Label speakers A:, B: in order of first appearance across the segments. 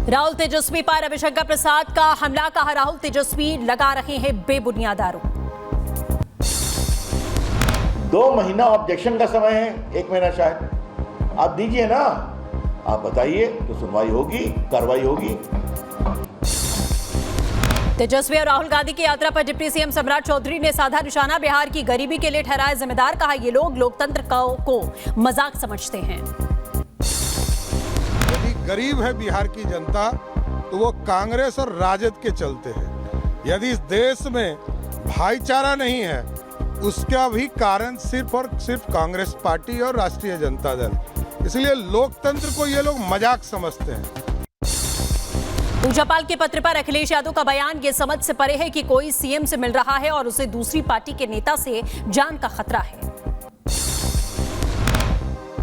A: राहुल तेजस्वी पर रविशंकर प्रसाद का हमला, कहा राहुल तेजस्वी लगा रहे हैं बेबुनियाद आरोप।
B: 2 महीना ऑब्जेक्शन का समय है, 1 महीना शायद आप दीजिए ना, आप बताइए तो सुनवाई होगी, कार्रवाई होगी।
A: तेजस्वी और राहुल गांधी की यात्रा पर डिप्टी सीएम सम्राट चौधरी ने साधा निशाना, बिहार की गरीबी के लिए ठहराए जिम्मेदार, कहा ये लोग लोकतंत्र को मजाक समझते हैं।
C: यदि गरीब है बिहार की जनता तो वो कांग्रेस और राजद के चलते हैं। यदि इस देश में भाईचारा नहीं है उसका भी कारण सिर्फ और सिर्फ कांग्रेस पार्टी और राष्ट्रीय जनता दल, इसलिए लोकतंत्र को ये लोग मजाक समझते हैं।
A: पूजापाल के पत्र पर अखिलेश यादव का बयान, ये समझ से परे है कि कोई सीएम से मिल रहा है और उसे दूसरी पार्टी के नेता से जान का खतरा है।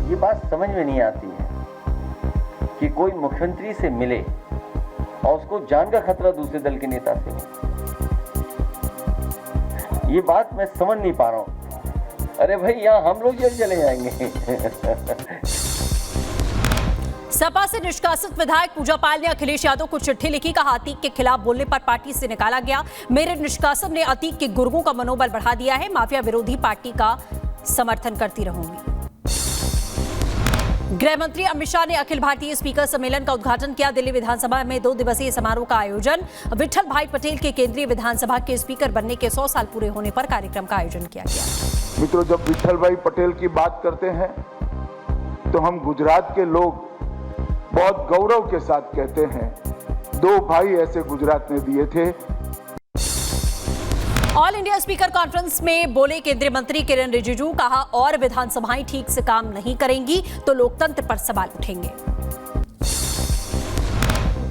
D: ये बात समझ में नहीं आती है कि कोई मुख्यमंत्री से मिले और उसको जान का खतरा दूसरे दल के नेता से हो। ये बात मैं समझ नहीं पा रहा हूं। अरे भाई, यहां हम लोग जल्द चले जाएंगे।
A: सपा से निष्कासित विधायक पूजापाल ने अखिलेश यादव को चिट्ठी लिखी, कहा अतीक के खिलाफ बोलने पर पार्टी से निकाला गया। मेरे निष्कासन ने अतीक के गुर्गों का मनोबल बढ़ा दिया है। माफिया विरोधी पार्टी का समर्थन करती रहूंगी। गृह मंत्री अमित शाह ने अखिल भारतीय स्पीकर सम्मेलन का उद्घाटन किया। दिल्ली विधानसभा में 2 दिवसीय समारोह का आयोजन। विठल भाई पटेल के केंद्रीय विधानसभा के स्पीकर बनने के 100 साल पूरे होने पर कार्यक्रम का आयोजन किया गया।
E: मित्रों, जब विठल भाई पटेल की बात करते हैं तो हम गुजरात के लोग बहुत गौरव के साथ कहते हैं, 2 भाई ऐसे गुजरात ने दिए थे।
A: ऑल इंडिया स्पीकर कॉन्फ्रेंस में बोले केंद्रीय मंत्री किरेन रिजिजू, कहा और विधानसभाएं ठीक से काम नहीं करेंगी तो लोकतंत्र पर सवाल उठेंगे।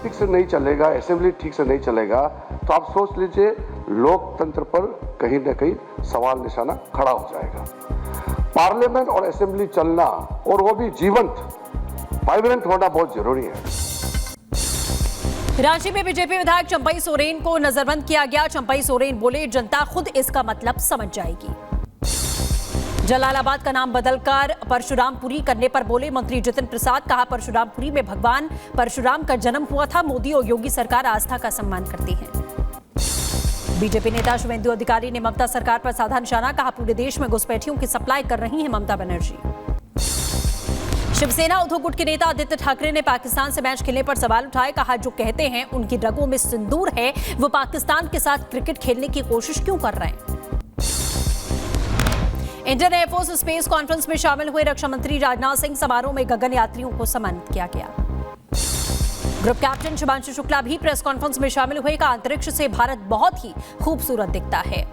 E: ठीक से नहीं चलेगा, असेंबली ठीक से नहीं चलेगा तो आप सोच लीजिए लोकतंत्र पर कहीं न कहीं सवाल निशाना खड़ा हो जाएगा। पार्लियामेंट और असेंबली चलना और वो भी जीवंत, वाइब्रेंट होना बहुत जरूरी है।
A: रांची में बीजेपी विधायक चंपई सोरेन को नजरबंद किया गया। चंपई सोरेन बोले जनता खुद इसका मतलब समझ जाएगी। जलालाबाद का नाम बदलकर परशुरामपुरी करने पर बोले मंत्री जितिन प्रसाद, कहा परशुरामपुरी में भगवान परशुराम का जन्म हुआ था। मोदी और योगी सरकार आस्था का सम्मान करती है। बीजेपी नेता शुभेंदु अधिकारी ने ममता सरकार पर साधा निशाना, कहा पूरे देश में घुसपैठियों की सप्लाई कर रही है ममता बनर्जी। शिवसेना उद्धव गुट के नेता आदित्य ठाकरे ने पाकिस्तान से मैच खेलने पर सवाल उठाए, कहा जो कहते हैं उनकी रगों में सिंदूर है वो पाकिस्तान के साथ क्रिकेट खेलने की कोशिश क्यों कर रहे हैं। इंडियन एयरफोर्स स्पेस कॉन्फ्रेंस में शामिल हुए रक्षा मंत्री राजनाथ सिंह, समारोह में गगन यात्रियों को सम्मानित किया गया। ग्रुप कैप्टन शुभांशु शुक्ला भी प्रेस कॉन्फ्रेंस में शामिल हुए, कहा अंतरिक्ष से भारत बहुत ही खूबसूरत दिखता है।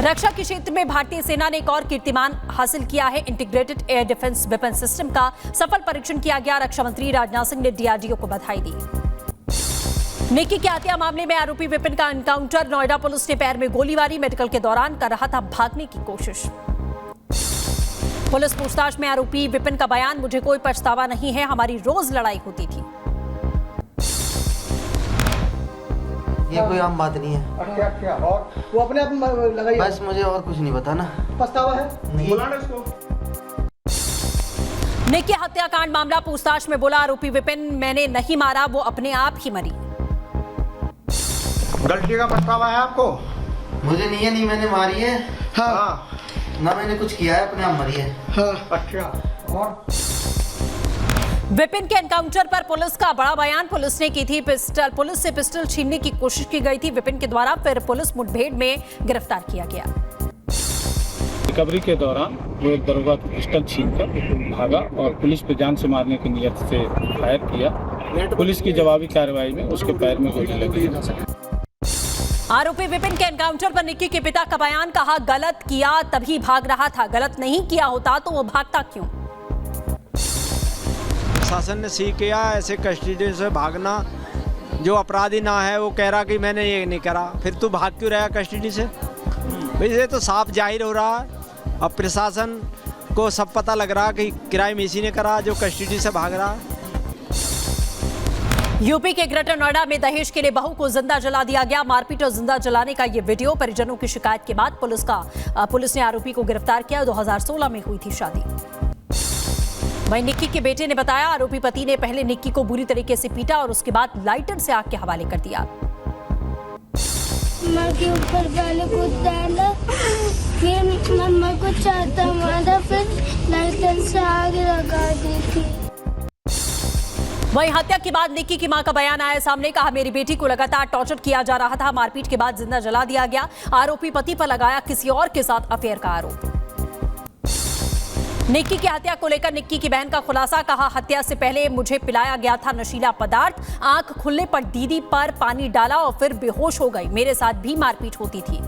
A: रक्षा के क्षेत्र में भारतीय सेना ने एक और कीर्तिमान हासिल किया है। Integrated air defence weapon system का सफल परीक्षण किया गया। रक्षा मंत्री राजनाथ सिंह ने डीआरडीओ को बधाई दी। निक्की की हत्या मामले में आरोपी विपिन का एनकाउंटर, नोएडा पुलिस ने पैर में गोली मारी, मेडिकल के दौरान कर रहा था भागने की कोशिश। पुलिस पूछताछ में आरोपी विपिन का बयान, मुझे कोई पछतावा नहीं है, हमारी रोज लड़ाई होती थी।
F: ये कोई आम बात नहीं है।
G: क्या और वो अपने आप लगाई,
F: बस मुझे और कुछ नहीं बताना।
G: पछतावा है
F: नहीं।
G: बुलाना इसको।
A: निक्की हत्याकांड मामला, पूछताछ में बोला आरोपी विपिन, मैंने नहीं मारा, वो अपने आप ही मरी।
G: गलती का पछतावा है आपको?
F: मुझे नहीं है, नहीं मैंने मारी है।
G: हाँ।
F: ना मैंने कुछ किया है, अपने आप मरी है।
G: हाँ। अच्छा। और
A: विपिन के एनकाउंटर पर पुलिस का बड़ा बयान, पुलिस ने की थी पुलिस से पिस्टल छीनने की कोशिश की गई थी विपिन के द्वारा, फिर पुलिस मुठभेड़ में गिरफ्तार किया गया।
H: रिकवरी के दौरान वो एक दरोगा की पिस्टल छीनकर भागा और पुलिस पे जान से मारने की नियत से फायर किया। पुलिस की जवाबी कार्रवाई में उसके पैर में गोली लगी।
A: आरोपी विपिन के एनकाउंटर पर निक्की के पिता का बयान, कहा गलत किया तभी भाग रहा था, गलत नहीं किया होता तो वो भागता क्यों।
I: शासन ने सीख किया ऐसे कस्टडी से भागना, जो अपराधी ना है वो कह रहा कि मैंने ये नहीं करा, फिर तू भाग क्यों रहा कस्टडी से। भाई ये तो साफ जाहिर हो रहा है, अब प्रशासन को सब पता लग रहा कि क्राइम इसी ने करा जो कस्टडी से भाग रहा है।
A: यूपी के ग्रेटर नोएडा में दहेज के लिए बहू को जिंदा जला दिया गया। मारपीट और जिंदा जलाने का ये वीडियो, परिजनों की शिकायत के बाद पुलिस ने आरोपी को गिरफ्तार किया। 2016 में हुई थी शादी। वहीं निक्की के बेटे ने बताया, आरोपी पति ने पहले निक्की को बुरी तरीके से पीटा और उसके बाद लाइटर से आग के हवाले कर दिया।
J: माँ के ऊपर पहले कूद डाला, फिर मम्मा को चाहता मारा, फिर लाइटर से आग लगा दी थी।
A: वहीं हत्या के बाद निक्की की मां का बयान आया सामने। कहा, मेरी बेटी को लगातार टॉर्चर किया जा रहा था, मारपीट के बाद जिंदा जला दिया गया। आरोपी पति पर लगाया किसी और के साथ अफेयर का आरोप। निक्की की हत्या को लेकर निक्की की बहन का खुलासा। कहा, हत्या से पहले मुझे पिलाया गया था नशीला पदार्थ, आंख खुलने पर दीदी पर पानी डाला और फिर बेहोश हो गई। मेरे साथ भी मारपीट होती थी।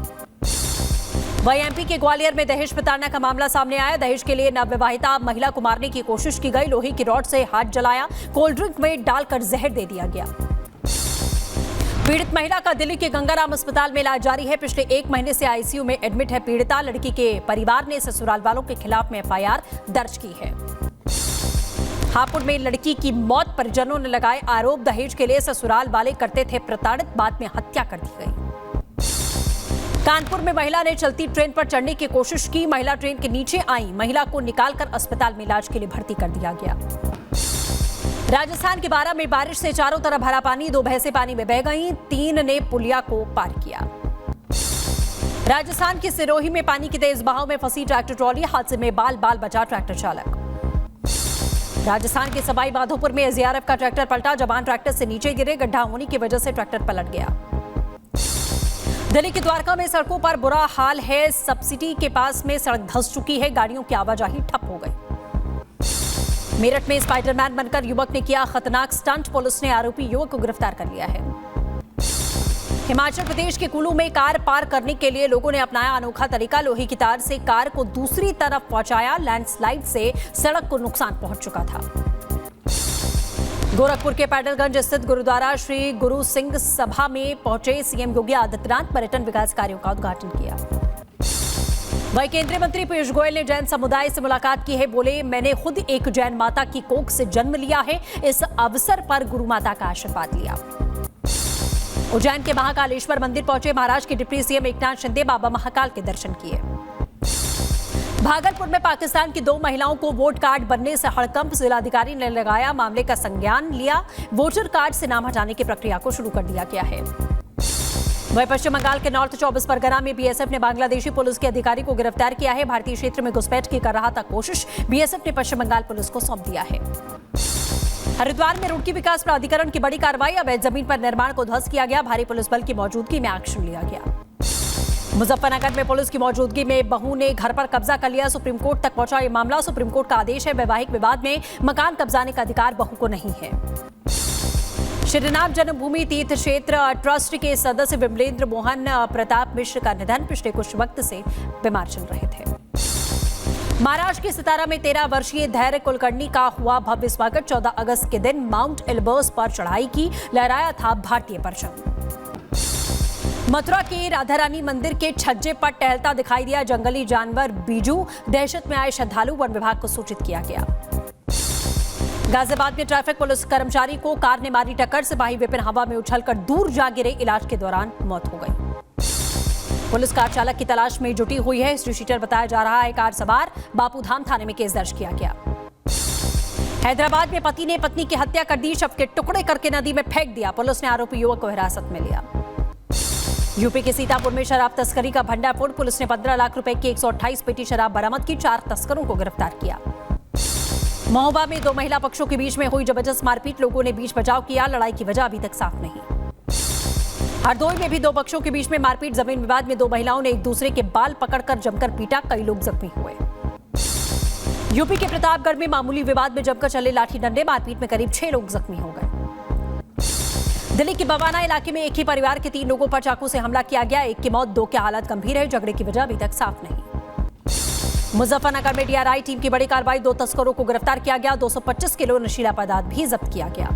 A: वहीं एमपी के ग्वालियर में दहेज प्रताड़ना का मामला सामने आया। दहेज के लिए नवविवाहिता महिला को मारने की कोशिश की गई। लोहे की रॉड से हाथ जलाया, कोल्ड ड्रिंक में डालकर जहर दे दिया गया। पीड़ित महिला का दिल्ली के गंगाराम अस्पताल में इलाज जारी है। पिछले 1 महीने से आईसीयू में एडमिट है पीड़िता। लड़की के परिवार ने ससुराल वालों के खिलाफ में एफआईआर दर्ज की है। हापुड़ में लड़की की मौत, परिजनों ने लगाए आरोप। दहेज के लिए ससुराल वाले करते थे प्रताड़ित, बाद में हत्या कर दी गई। कानपुर में महिला ने चलती ट्रेन पर चढ़ने की कोशिश की। महिला ट्रेन के नीचे आई, महिला को निकालकर अस्पताल में इलाज के लिए भर्ती कर दिया गया। राजस्थान के बारां में बारिश से चारों तरफ भरा पानी, 2 भैंसें पानी में बह गईं, 3 ने पुलिया को पार किया। राजस्थान के सिरोही में पानी के तेज बहाव में फंसी ट्रैक्टर ट्रॉली, हादसे में बाल बाल बचा ट्रैक्टर चालक। राजस्थान के सवाई माधोपुर में एसडीआरएफ का ट्रैक्टर पलटा, जवान ट्रैक्टर से नीचे गिरे, गड्ढा होने की वजह से ट्रैक्टर पलट गया। दिल्ली के द्वारका में सड़कों पर बुरा हाल है। सब्सिडी के पास में सड़क धंस चुकी है, गाड़ियों की आवाजाही ठप हो गई। मेरठ में स्पाइडरमैन बनकर युवक ने किया खतरनाक स्टंट, पुलिस ने आरोपी युवक को गिरफ्तार कर लिया है। हिमाचल प्रदेश के कुल्लू में कार पार करने के लिए लोगों ने अपनाया अनोखा तरीका। लोहे की तार से कार को दूसरी तरफ पहुंचाया। लैंडस्लाइड से सड़क को नुकसान पहुंच चुका था। गोरखपुर के पैडलगंज स्थित गुरुद्वारा श्री गुरु सिंह सभा में पहुंचे सीएम योगी आदित्यनाथ, पर्यटन विकास कार्यों का उद्घाटन किया। वहीं केंद्रीय मंत्री पीयूष गोयल ने जैन समुदाय से मुलाकात की है। बोले, मैंने खुद एक जैन माता की कोख से जन्म लिया है। इस अवसर पर गुरु माता का आशीर्वाद लिया। उज्जैन के महाकालेश्वर मंदिर पहुंचे महाराष्ट्र के डिप्टी सीएम एकनाथ शिंदे, बाबा महाकाल के दर्शन किए। भागलपुर में पाकिस्तान की 2 महिलाओं को वोट कार्ड बनने से हड़कंप, जिलाधिकारी ने लगाया मामले का संज्ञान लिया। वोटर कार्ड से नाम हटाने की प्रक्रिया को शुरू कर दिया गया है। वहीं पश्चिम बंगाल के नॉर्थ 24 परगना में बीएसएफ ने बांग्लादेशी पुलिस के अधिकारी को गिरफ्तार किया है। भारतीय क्षेत्र में घुसपैठ की कर रहा था कोशिश, बीएसएफ ने पश्चिम बंगाल पुलिस को सौंप दिया है। हरिद्वार में रुड़की विकास प्राधिकरण की बड़ी कार्रवाई, अवैध जमीन पर निर्माण को ध्वस्त किया गया। भारी पुलिस बल की मौजूदगी में एक्शन लिया गया। मुजफ्फरनगर में पुलिस की मौजूदगी में बहू ने घर पर कब्जा कर लिया। सुप्रीम कोर्ट तक पहुंचा ये मामला। सुप्रीम कोर्ट का आदेश है, वैवाहिक विवाद में मकान कब्जाने का अधिकार बहू को नहीं है। श्रीराम जन्मभूमि तीर्थ क्षेत्र ट्रस्ट के सदस्य विमलेंद्र मोहन प्रताप मिश्र का निधन, पिछले कुछ वक्त से बीमार चल रहे थे। महाराष्ट्र के सितारा में 13 वर्षीय धैर्य कुलकर्णी का हुआ भव्य स्वागत। 14 अगस्त के दिन माउंट एल्बर्स पर चढ़ाई की, लहराया था भारतीय परचम। मथुरा के राधा रानी मंदिर के छज्जे पर टहलता दिखाई दिया जंगली जानवर बीजू, दहशत में आए श्रद्धालु, वन विभाग को सूचित किया गया। गाजियाबाद में ट्रैफिक पुलिस कर्मचारी को कार ने मारी टक्कर, सिपाही विपिन हवा में उछलकर दूर जा गिरे, इलाज के दौरान मौत हो गई। पुलिस कार चालक की तलाश में जुटी हुई है। हिस्ट्री शीटर बताया जा रहा है। कार सवार बापूधाम थाने में केस दर्ज किया गया। हैदराबाद में पति ने पत्नी की हत्या कर दी, शव के टुकड़े करके नदी में फेंक दिया। पुलिस ने आरोपी युवक को हिरासत में लिया। यूपी के सीतापुर में शराब तस्करी का भंडाफोड़, पुलिस ने 15 लाख रुपए की 128 पेटी शराब बरामद की, 4 तस्करों को गिरफ्तार किया। महोबा में 2 महिला पक्षों के बीच में हुई जबरदस्त मारपीट, लोगों ने बीच बचाव किया, लड़ाई की वजह अभी तक साफ नहीं। हरदोई में भी 2 पक्षों के बीच में मारपीट, जमीन विवाद में 2 महिलाओं ने एक दूसरे के बाल पकड़कर जमकर पीटा, कई लोग जख्मी हुए। यूपी के प्रतापगढ़ में मामूली विवाद में जमकर चले लाठी डंडे, मारपीट में करीब 6 लोग जख्मी हो गए। दिल्ली के बवाना इलाके में एक ही परिवार के 3 लोगों पर चाकू से हमला किया गया, एक की मौत, 2 के हालत गंभीर है, झगड़े की वजह अभी तक साफ नहीं। मुजफ्फरनगर में डीआरआई टीम की बड़ी कार्रवाई, 2 तस्करों को गिरफ्तार किया गया, 225 किलो नशीला पदार्थ भी जब्त किया गया।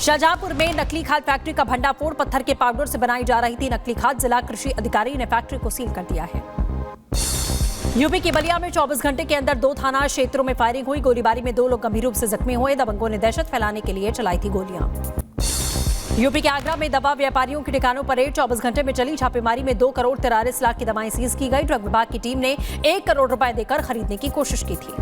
A: शाहजहांपुर में नकली खाद फैक्ट्री का भंडाफोड़, पत्थर के पाउडर से बनाई जा रही थी नकली खाद, जिला कृषि अधिकारी ने फैक्ट्री को सील कर दिया है। यूपी की बलिया में 24 घंटे के अंदर 2 थाना क्षेत्रों में फायरिंग हुई, गोलीबारी में 2 लोग गंभीर रूप से जख्मी हुए, दबंगों ने दहशत फैलाने के लिए चलाई थी गोलियां। यूपी के आगरा में दवा व्यापारियों के ठिकानों पर रेड, 24 घंटे में चली छापेमारी में 2 करोड़ 43 लाख की दवाएं सीज की गई। ड्रग विभाग की टीम ने 1 करोड़ रुपए देकर खरीदने की कोशिश की थी।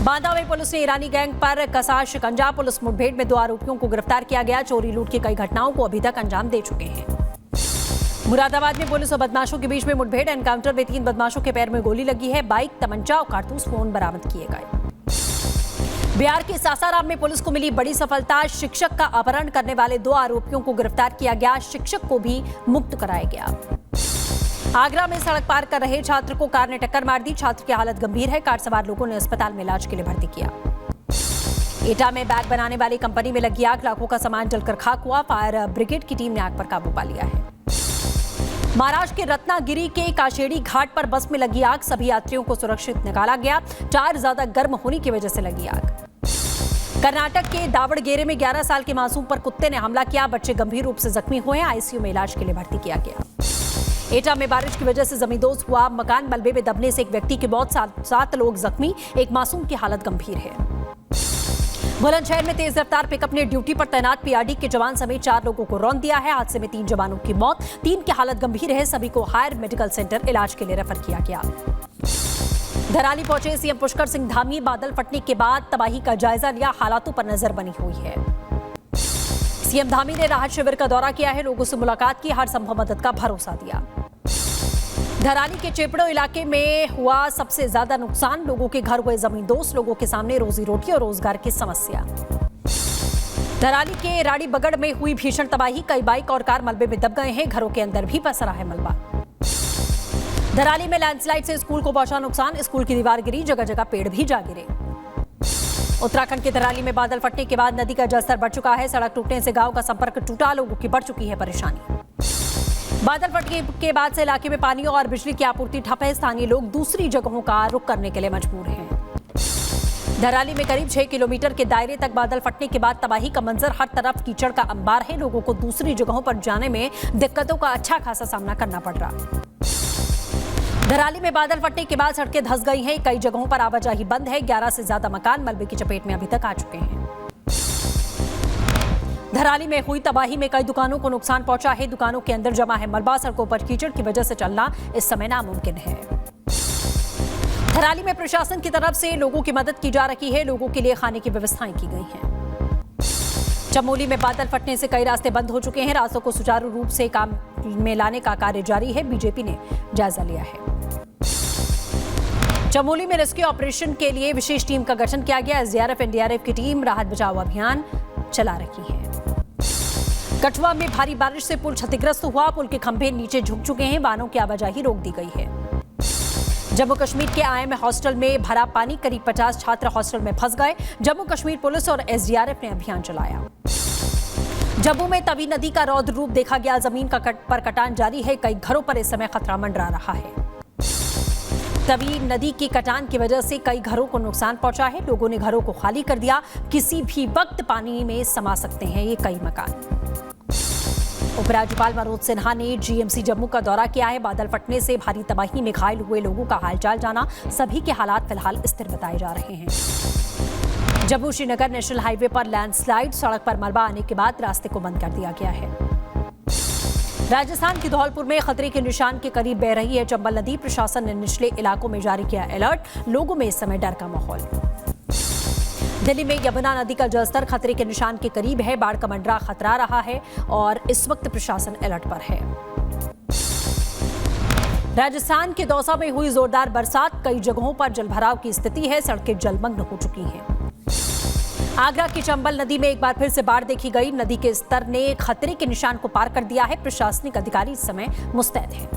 A: बांदा में पुलिस ने ईरानी गैंग पर कसा शिकंजा। पुलिस मुठभेड़ में 2 आरोपियों को गिरफ्तार किया गया। चोरी लूट की कई घटनाओं को अभी तक अंजाम दे चुके हैं। मुरादाबाद में पुलिस और बदमाशों के बीच में मुठभेड़। एनकाउंटर में 3 बदमाशों के पैर में गोली लगी है। बाइक, तमंचा और कारतूस फोन बरामद किए गए। बिहार के सासाराम में पुलिस को मिली बड़ी सफलता। शिक्षक का अपहरण करने वाले 2 आरोपियों को गिरफ्तार किया गया। शिक्षक को भी मुक्त कराया गया। आगरा में सड़क पार कर रहे छात्र को कार ने टक्कर मार दी। छात्र की हालत गंभीर है। कार सवार लोगों ने अस्पताल में इलाज के लिए भर्ती किया। एटा में बैग बनाने वाली कंपनी में लगी आग। लाखों का सामान जलकर खाक हुआ। फायर ब्रिगेड की टीम ने आग पर काबू पा लिया है। महाराष्ट्र के रत्नागिरी के काशेड़ी घाट पर बस में लगी आग। सभी यात्रियों को सुरक्षित निकाला गया। टायर ज्यादा गर्म होने की वजह से लगी आग। कर्नाटक के दावड़गेरे में 11 साल के मासूम पर कुत्ते ने हमला किया। बच्चे गंभीर रूप से जख्मी हुए। आईसीयू में इलाज के लिए भर्ती किया गया। एटा में बारिश की वजह से जमींदोज हुआ मकान। मलबे में दबने से एक व्यक्ति की मौत, 7 लोग जख्मी। एक मासूम की हालत गंभीर है। बुलंदशहर में तेज रफ्तार पिकअप ने ड्यूटी पर तैनात पीआरडी के जवान समेत 4 लोगों को रौंद दिया है। हादसे में 3 जवानों की मौत, 3 की हालत गंभीर है। सभी को हायर मेडिकल सेंटर इलाज के लिए रेफर किया गया। धराली पहुंचे सीएम पुष्कर सिंह धामी। बादल फटने के बाद तबाही का जायजा लिया। हालातों पर नजर बनी हुई है। सीएम धामी ने राहत शिविर का दौरा किया है। लोगों से मुलाकात की। हर संभव मदद का भरोसा दिया। धराली के चेपड़ो इलाके में हुआ सबसे ज्यादा नुकसान। लोगों के घर हुए जमींदोज। लोगों के सामने रोजी रोटी और रोजगार की समस्या। धराली के राड़ी बगड़ में हुई भीषण तबाही। कई बाइक और कार मलबे में दब गए हैं। घरों के अंदर भी पसरा है मलबा। धराली में लैंडस्लाइड से स्कूल को पहुंचा नुकसान। स्कूल की दीवार गिरी। जगह जगह पेड़ भी जा गिरे। उत्तराखंड के धराली में बादल फटने के बाद नदी का जलस्तर बढ़ चुका है। सड़क टूटने से गांव का संपर्क टूटा। लोगों की बढ़ चुकी है परेशानी। बादल फटने के बाद से इलाके में पानी और बिजली की आपूर्ति ठप है। स्थानीय लोग दूसरी जगहों का रुख करने के लिए मजबूर हैं। धराली में करीब 6 किलोमीटर के दायरे तक बादल फटने के बाद तबाही का मंजर। हर तरफ कीचड़ का अंबार है। लोगों को दूसरी जगहों पर जाने में दिक्कतों का अच्छा खासा सामना करना पड़ रहा है। धराली में बादल फटने के बाद सड़कें धंस गई हैं। कई जगहों पर आवाजाही बंद है। 11 से ज्यादा मकान मलबे की चपेट में अभी तक आ चुके हैं। धराली में हुई तबाही में कई दुकानों को नुकसान पहुंचा है। दुकानों के अंदर जमा है मलबा। सड़कों पर कीचड़ की वजह से चलना इस समय नामुमकिन है। धराली में प्रशासन की तरफ से लोगों की मदद की जा रही है। लोगों के लिए खाने की व्यवस्थाएं की गई हैं। चमोली में बादल फटने से कई रास्ते बंद हो चुके हैं। रास्तों को सुचारू रूप से काम में लाने का कार्य जारी है। बीजेपी ने जायजा लिया है। चमोली में रेस्क्यू ऑपरेशन के लिए विशेष टीम का गठन किया गया। एसडीआरएफ एनडीआरएफ की टीम राहत बचाव अभियान चला रही है। कठुआ में भारी बारिश से पुल क्षतिग्रस्त हुआ। पुल के खंभे नीचे झुक चुके हैं। वाहनों की आवाजाही रोक दी गई है। जम्मू कश्मीर के आईएम हॉस्टल में भरा पानी। करीब 50 छात्र हॉस्टल में फंस गए। जम्मू कश्मीर पुलिस और एसडीआरएफ ने अभियान चलाया। जम्मू में तवी नदी का रौद्र रूप देखा गया। जमीन पर कटान जारी है। कई घरों पर इस समय खतरा मंडरा रहा है। तवी नदी की कटान की वजह से कई घरों को नुकसान पहुंचा है। लोगों ने घरों को खाली कर दिया। किसी भी वक्त पानी में समा सकते हैं ये कई मकान। उपराज्यपाल मनोज सिन्हा ने जीएमसी जम्मू का दौरा किया है। बादल फटने से भारी तबाही में घायल हुए लोगों का हालचाल जाना। सभी के हालात फिलहाल स्थिर बताए जा रहे हैं। जम्मू श्रीनगर नेशनल हाईवे पर लैंडस्लाइड। सड़क पर मलबा आने के बाद रास्ते को बंद कर दिया गया है। राजस्थान के धौलपुर में खतरे के निशान के करीब बह रही है चंबल नदी। प्रशासन ने निचले इलाकों में जारी किया अलर्ट। लोगों में इस समय डर का माहौल। दिल्ली में यमुना नदी का जलस्तर खतरे के निशान के करीब है। बाढ़ का मंडरा खतरा रहा है और इस वक्त प्रशासन अलर्ट पर है। राजस्थान के दौसा में हुई जोरदार बरसात। कई जगहों पर जलभराव की स्थिति है। सड़कें जलमग्न हो चुकी हैं। आगरा की चंबल नदी में एक बार फिर से बाढ़ देखी गई। नदी के स्तर ने खतरे के निशान को पार कर दिया है। प्रशासनिक अधिकारी इस समय मुस्तैद हैं।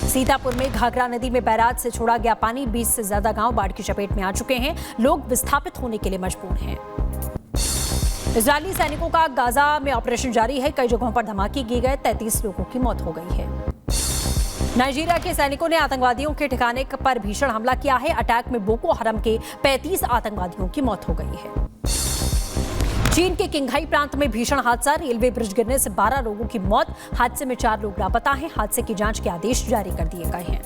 A: सीतापुर में घाघरा नदी में बैराज से छोड़ा गया पानी। 20 से ज्यादा गांव बाढ़ की चपेट में आ चुके हैं। लोग विस्थापित होने के लिए मजबूर हैं। इजरायली सैनिकों का गाजा में ऑपरेशन जारी है। कई जगहों पर धमाके किए गए। 33 लोगों की मौत हो गई है। नाइजीरिया के सैनिकों ने आतंकवादियों के ठिकाने पर भीषण हमला किया है। अटैक में बोको हरम के 35 आतंकवादियों की मौत हो गई है। चीन के किंघाई प्रांत में भीषण हादसा। रेलवे ब्रिज गिरने से 12 लोगों की मौत। हादसे में 4 लोग लापता हैं। हादसे की जांच के आदेश जारी कर दिए गए हैं।